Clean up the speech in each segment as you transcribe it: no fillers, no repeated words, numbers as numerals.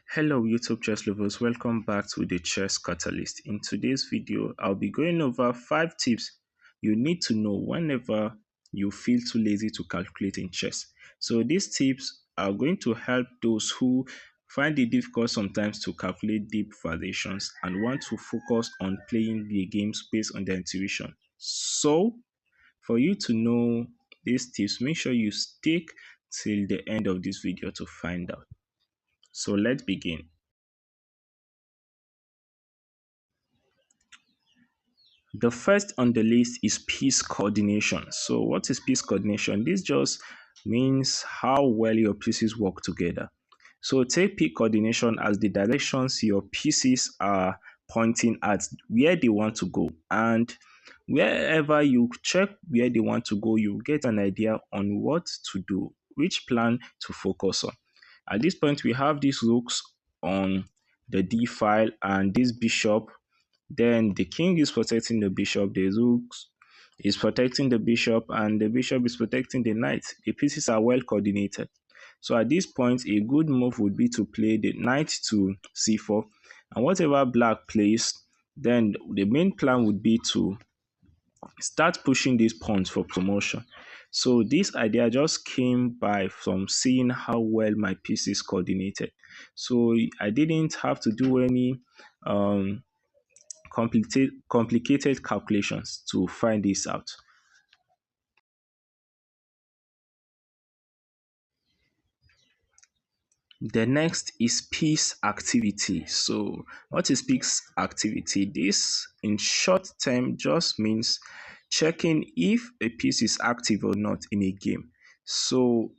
Hello YouTube chess lovers, welcome back to the Chess Catalyst. In today's video, I'll be going over 5 tips you need to know whenever you feel too lazy to calculate in chess. So these tips are going to help those who find it difficult sometimes to calculate deep variations and want to focus on playing the games based on their intuition. So for you to know these tips, make sure you stick till the end of this video to find out. So let's begin. The first on the list is piece coordination. So what is piece coordination? This just means how well your pieces work together. So take piece coordination as the directions your pieces are pointing at where they want to go. And wherever you check where they want to go, you get an idea on what to do, which plan to focus on. At this point, we have these rooks on the D file and this bishop, then the king is protecting the bishop, the rook is protecting the bishop, and the bishop is protecting the knight. The pieces are well coordinated. So at this point, a good move would be to play the knight to c4. And whatever black plays, then the main plan would be to start pushing these pawns for promotion. So this idea just came by from seeing how well my pieces coordinated. So I didn't have to do any um, complicated calculations to find this out. The next is piece activity. So what is piece activity? This in short term just means checking if a piece is active or not in a game. So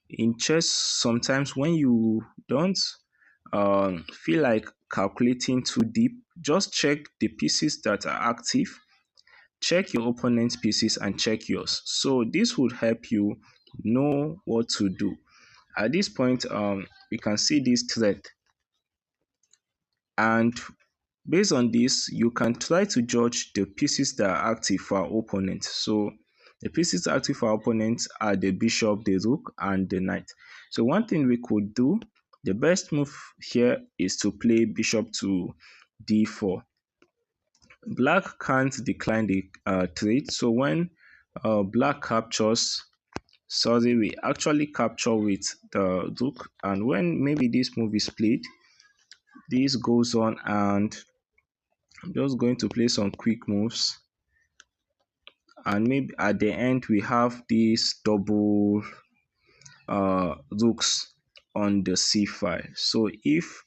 in chess, sometimes when you don't feel like calculating too deep, just check the pieces that are active, check your opponent's pieces and check yours. So this would help you know what to do. At this point, we can see this thread, and based on this, you can try to judge the pieces that are active for our opponent. So the pieces active for our opponent are the bishop, the rook, and the knight. So one thing we could do, the best move here is to play bishop to d4. Black can't decline the trade, so when black captures, sorry, we actually capture with the rook, and when maybe this move is played, this goes on, and I'm just going to play some quick moves, and maybe at the end we have these double rooks on the c file. So if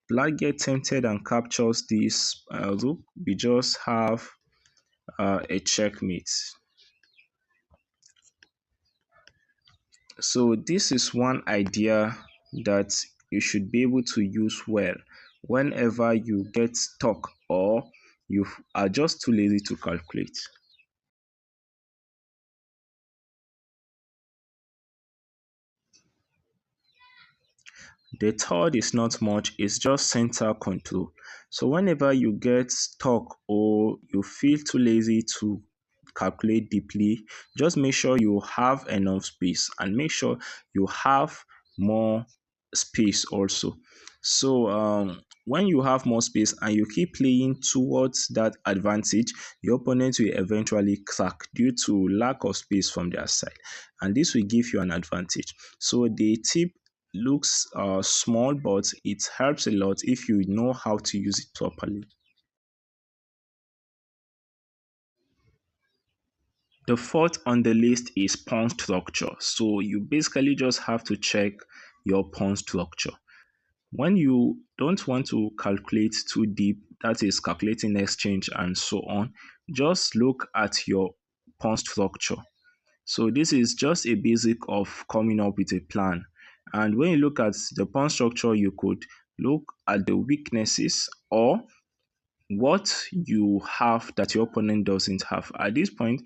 black gets tempted and captures this rook, we just have a checkmate. So this is one idea that you should be able to use well whenever you get stuck or you are just too lazy to calculate. The third is not much, it's just center control. So whenever you get stuck or you feel too lazy to calculate deeply, just make sure you have enough space and make sure you have more space also. So when you have more space and you keep playing towards that advantage, your opponent will eventually crack due to lack of space from their side, and this will give you an advantage. So the tip looks small, but it helps a lot if you know how to use it properly. The fourth on the list is pawn structure. So you basically just have to check your pawn structure. When you don't want to calculate too deep, that is calculating exchange and so on, just look at your pawn structure. So this is just a basic of coming up with a plan. And when you look at the pawn structure, you could look at the weaknesses or what you have that your opponent doesn't have. At this point,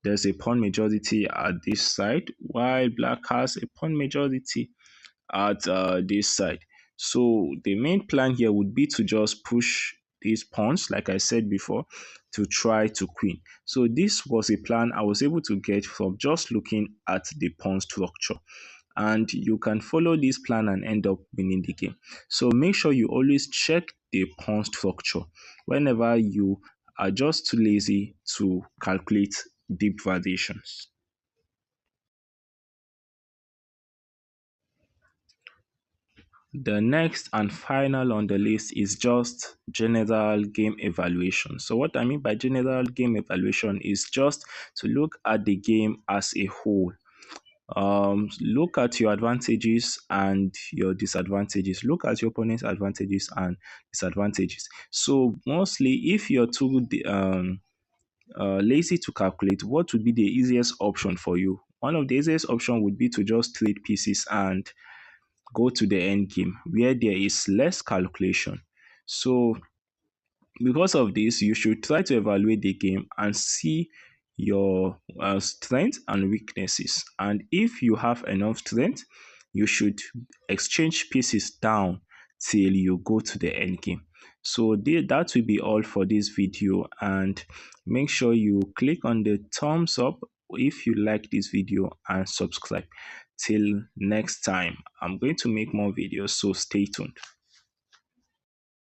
there's a pawn majority at this side, while black has a pawn majority at this side. So the main plan here would be to just push these pawns, like I said before, to try to queen. So this was a plan I was able to get from just looking at the pawn structure. and you can follow this plan and end up winning the game. So make sure you always check the pawn structure whenever you are just too lazy to calculate deep variations. The next and final on the list is just general game evaluation. So, what I mean by general game evaluation is just to look at the game as a whole. Look at your advantages and your disadvantages. Look at your opponent's advantages and disadvantages. So, mostly, if you're too lazy to calculate, what would be the easiest option for you? One of the easiest option would be to just trade pieces and go to the end game where there is less calculation. So because of this, you should try to evaluate the game and see your strengths and weaknesses. And if you have enough strength, you should exchange pieces down till you go to the end game. So that will be all for this video, and make sure you click on the thumbs up if you like this video and subscribe. Till next time, I'm going to make more videos, so stay tuned.